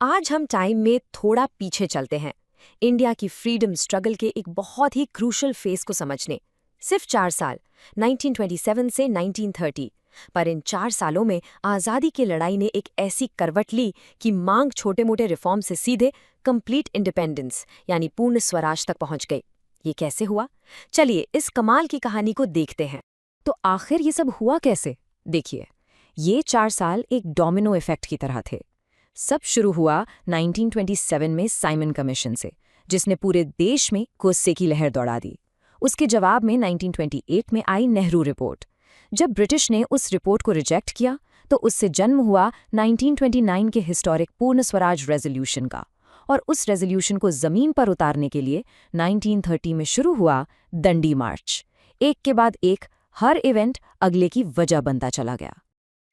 आज हम टाइम में थोड़ा पीछे चलते हैं, इंडिया की फ्रीडम स्ट्रगल के एक बहुत ही क्रूशल फेस को समझने। सिर्फ 4 साल, 1927 से 1930, पर इन 4 सालों में आज़ादी की लड़ाई ने एक ऐसी करवट ली कि मांग छोटे मोटे रिफॉर्म से सीधे कंप्लीट इंडिपेंडेंस यानी पूर्ण स्वराज तक पहुंच गई। ये कैसे हुआ? चलिए इस कमाल की कहानी को देखते हैं। तो आखिर ये सब हुआ कैसे? देखिए, ये 4 साल एक डोमिनो इफेक्ट की तरह थे। सब शुरू हुआ 1927 में साइमन कमीशन से, जिसने पूरे देश में गुस्से की लहर दौड़ा दी। उसके जवाब में 1928 में आई नेहरू रिपोर्ट। जब ब्रिटिश ने उस रिपोर्ट को रिजेक्ट किया तो उससे जन्म हुआ 1929 के हिस्टोरिक पूर्ण स्वराज रेजोल्यूशन का। और उस रेजोल्यूशन को जमीन पर उतारने के लिए 1930 में शुरू हुआ दंडी मार्च। एक के बाद एक हर इवेंट अगले की वजह बनता चला गया।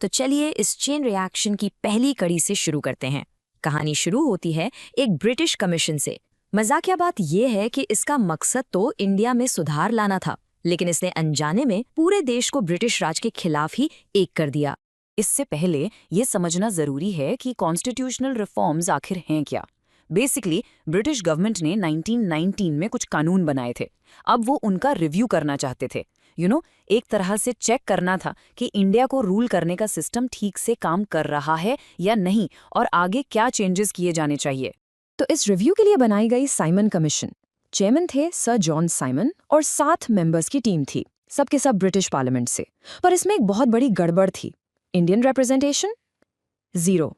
तो चलिए इस चेन रिएक्शन की पहली कड़ी से शुरू करते हैं। कहानी शुरू होती है एक ब्रिटिश कमीशन से। मजाकिया बात यह है कि इसका मकसद तो इंडिया में सुधार लाना था, लेकिन इसने अनजाने में पूरे देश को ब्रिटिश राज के खिलाफ ही एक कर दिया। इससे पहले ये समझना जरूरी है कि कॉन्स्टिट्यूशनल रिफॉर्म्स आखिर हैं क्या। बेसिकली ब्रिटिश गवर्नमेंट ने 1919 में कुछ कानून बनाए थे। अब वो उनका रिव्यू करना चाहते थे। एक तरह से चेक करना था कि इंडिया को रूल करने का सिस्टम ठीक से काम कर रहा है या नहीं, और आगे क्या चेंजेस किए जाने चाहिए। तो इस रिव्यू के लिए बनाई गई साइमन कमीशन। चेयरमैन थे सर जॉन साइमन और 7 मेंबर्स की टीम थी, सबके सब ब्रिटिश पार्लियामेंट से। पर इसमें एक बहुत बड़ी गड़बड़ थी। इंडियन रिप्रेजेंटेशन 0,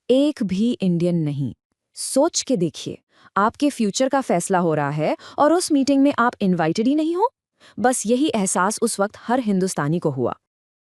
एक भी इंडियन नहीं। सोच के देखिए, आपके फ्यूचर का फैसला हो रहा है और उस मीटिंग में आप इनवाइटेड ही नहीं हो। बस यही एहसास उस वक्त हर हिंदुस्तानी को हुआ,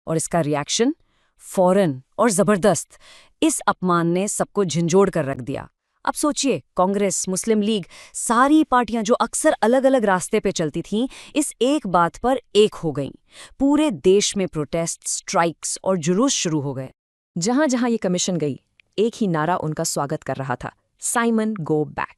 और इसका रिएक्शन फौरन और जबरदस्त। इस अपमान ने सबको झंझोड़ कर रख दिया। अब सोचिए, कांग्रेस, मुस्लिम लीग, सारी पार्टियां जो अक्सर अलग अलग रास्ते पे चलती थीं, इस एक बात पर एक हो गईं। पूरे देश में प्रोटेस्ट, स्ट्राइक्स और जुलूस शुरू हो गए। जहां जहां ये कमीशन गई, एक ही नारा उनका स्वागत कर रहा था, साइमन गो बैक।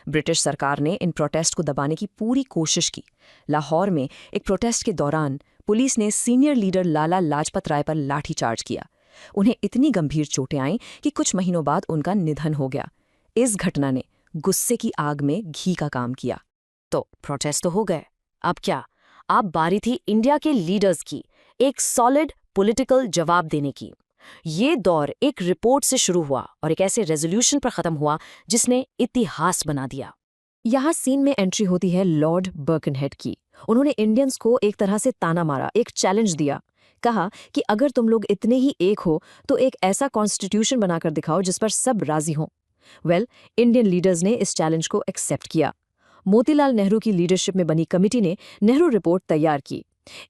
ब्रिटिश सरकार ने इन प्रोटेस्ट को दबाने की पूरी कोशिश की। लाहौर में एक प्रोटेस्ट के दौरान पुलिस ने सीनियर लीडर लाला लाजपत राय पर लाठीचार्ज किया। उन्हें इतनी गंभीर चोटें आईं कि कुछ महीनों बाद उनका निधन हो गया। इस घटना ने गुस्से की आग में घी का काम किया। तो प्रोटेस्ट तो हो गए, अब क्या? अब बारी थी इंडिया के लीडर्स की, एक सॉलिड पॉलिटिकल जवाब देने की। ये दौर एक रिपोर्ट से शुरू हुआ और एक ऐसे रेजोल्यूशन पर खत्म हुआ जिसने इतिहास बना दिया। यहाँ सीन में एंट्री होती है लॉर्ड बर्कनहेड की। उन्होंने इंडियंस को एक तरह से ताना मारा, एक चैलेंज दिया। कहा कि अगर तुम लोग इतने ही एक हो तो एक ऐसा कॉन्स्टिट्यूशन बनाकर दिखाओ जिस पर सब राजी हों। इंडियन लीडर्स ने इस चैलेंज को एक्सेप्ट किया। मोतीलाल नेहरू की लीडरशिप में बनी कमिटी ने नेहरू रिपोर्ट तैयार की।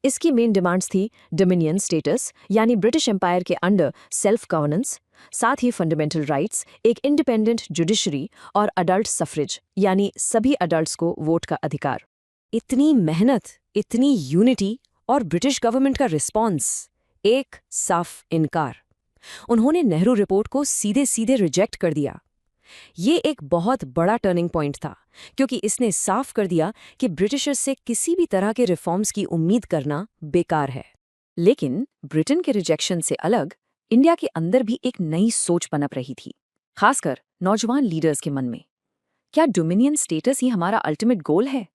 इसकी मेन डिमांड्स थी डोमिनियन स्टेटस यानी ब्रिटिश एम्पायर के अंडर सेल्फ गवर्नेंस, साथ ही फंडामेंटल राइट्स, एक इंडिपेंडेंट जुडिशरी और अडल्ट सफ्रेज यानी सभी अडल्ट्स को वोट का अधिकार। इतनी मेहनत, इतनी यूनिटी, और ब्रिटिश गवर्नमेंट का रिस्पॉन्स एक साफ इनकार। उन्होंने नेहरू रिपोर्ट को सीधे सीधे रिजेक्ट कर दिया। ये एक बहुत बड़ा टर्निंग पॉइंट था, क्योंकि इसने साफ कर दिया कि ब्रिटिशर्स से किसी भी तरह के रिफॉर्म्स की उम्मीद करना बेकार है। लेकिन ब्रिटेन के रिजेक्शन से अलग इंडिया के अंदर भी एक नई सोच पनप रही थी, खासकर नौजवान लीडर्स के मन में। क्या डोमिनियन स्टेटस ही हमारा अल्टीमेट गोल है?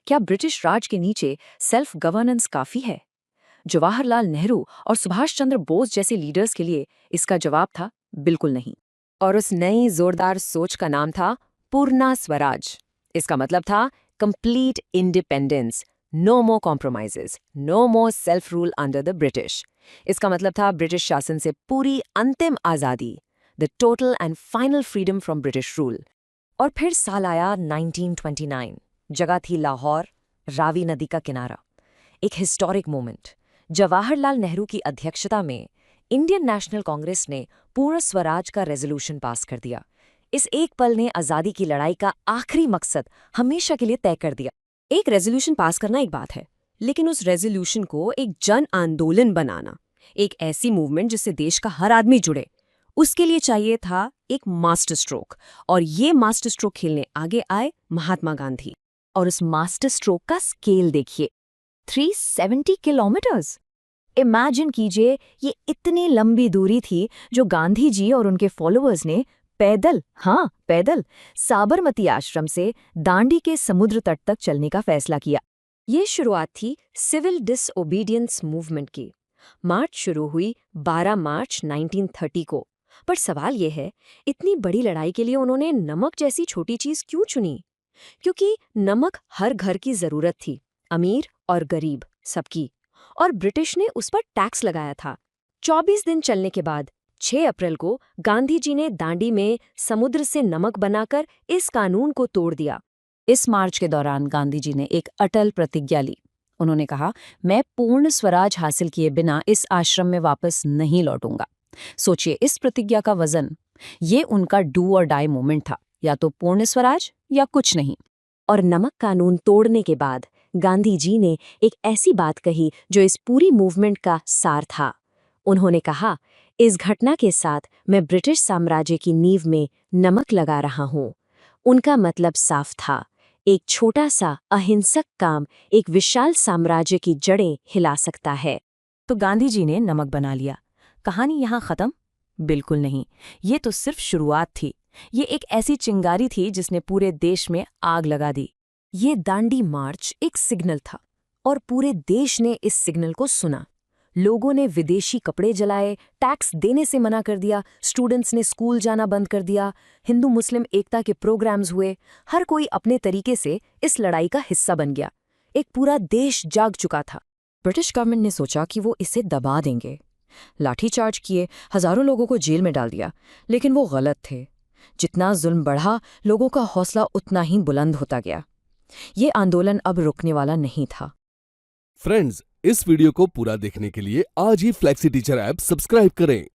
क्या ब्रिटिश राज के नीचे सेल्फ गवर्नेंस काफी है? जवाहरलाल नेहरू और सुभाष चंद्र बोस जैसे लीडर्स के लिए इसका जवाब था बिल्कुल नहीं। और उस नई जोरदार सोच का नाम था पूर्ण स्वराज। इसका मतलब था complete independence, no more compromises, no more self rule under the British. इसका मतलब था ब्रिटिश शासन से पूरी अंतिम आजादी, the total and final freedom from British rule. और फिर साल आया 1929। जगह थी लाहौर, रावी नदी का किनारा। एक हिस्टोरिक मोमेंट। जवाहरलाल नेहरू की अध्यक्षता में इंडियन नेशनल कांग्रेस ने पूर्ण स्वराज का रेजोल्यूशन पास कर दिया। इस एक पल ने आजादी की लड़ाई का आखिरी मकसद हमेशा के लिए तय कर दिया। एक रेजोल्यूशन पास करना एक बात है, लेकिन उस रेजोल्यूशन को एक जन आंदोलन बनाना, एक ऐसी मूवमेंट जिससे देश का हर आदमी जुड़े, उसके लिए चाहिए था एक मास्टर स्ट्रोक। और ये मास्टर स्ट्रोक खेलने आगे आए महात्मा गांधी। और उस मास्टर स्ट्रोक का स्केल देखिए, 370 किलोमीटर्स। इमेजिन कीजिए, ये इतनी लंबी दूरी थी जो गांधी जी और उनके फॉलोअर्स ने पैदल, हाँ पैदल, साबरमती आश्रम से दांडी के समुद्र तट तक चलने का फैसला किया। ये शुरुआत थी सिविल डिसओबीडियंस मूवमेंट की। मार्च शुरू हुई 12 मार्च 1930 को। पर सवाल ये है, इतनी बड़ी लड़ाई के लिए उन्होंने नमक जैसी छोटी चीज क्यों चुनी? क्योंकि नमक हर घर की जरूरत थी, अमीर और गरीब सबकी, और ब्रिटिश ने उस पर टैक्स लगाया था। 24 दिन चलने के बाद 6 अप्रैल को गांधी जी ने दांडी में समुद्र से नमक बनाकर इस कानून को तोड़ दिया। इस मार्च के दौरान गांधी जी ने एक अटल प्रतिज्ञा ली। उन्होंने कहा, मैं पूर्ण स्वराज हासिल किए बिना इस आश्रम में वापस नहीं लौटूंगा। सोचिए इस प्रतिज्ञा का वजन। ये उनका डू और डाई मोमेंट था, या तो पूर्ण स्वराज या कुछ नहीं। और नमक कानून तोड़ने के बाद गांधी जी ने एक ऐसी बात कही जो इस पूरी मूवमेंट का सार था। उन्होंने कहा, इस घटना के साथ मैं ब्रिटिश साम्राज्य की नींव में नमक लगा रहा हूँ। उनका मतलब साफ था, एक छोटा सा अहिंसक काम एक विशाल साम्राज्य की जड़ें हिला सकता है। तो गांधी जी ने नमक बना लिया। कहानी यहाँ खत्म? बिल्कुल नहीं, ये तो सिर्फ शुरुआत थी। ये एक ऐसी चिंगारी थी जिसने पूरे देश में आग लगा दी। ये दांडी मार्च एक सिग्नल था, और पूरे देश ने इस सिग्नल को सुना। लोगों ने विदेशी कपड़े जलाए, टैक्स देने से मना कर दिया, स्टूडेंट्स ने स्कूल जाना बंद कर दिया, हिंदू मुस्लिम एकता के प्रोग्राम्स हुए। हर कोई अपने तरीके से इस लड़ाई का हिस्सा बन गया। एक पूरा देश जाग चुका था। ब्रिटिश गवर्नमेंट ने सोचा कि वो इसे दबा देंगे। लाठीचार्ज किए, हजारों लोगों को जेल में डाल दिया, लेकिन वो गलत थे। जितना जुल्म बढ़ा, लोगों का हौसला उतना ही बुलंद होता गया। ये आंदोलन अब रुकने वाला नहीं था। फ्रेंड्स, इस वीडियो को पूरा देखने के लिए आज ही फ्लेक्सी टीचर ऐप सब्सक्राइब करें,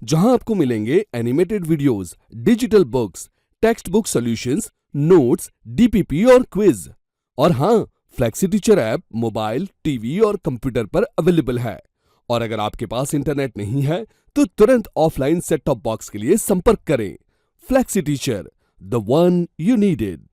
जहां आपको मिलेंगे animated videos, digital books, text book solutions, notes, DPP और क्विज। और हाँ, flexi teacher app mobile, TV और कंप्यूटर पर अवेलेबल है। और अगर आपके पास इंटरनेट नहीं है तो तुरंत ऑफलाइन सेट टॉप बॉक्स के लिए संपर्क करें। Flexi teacher, the one you needed.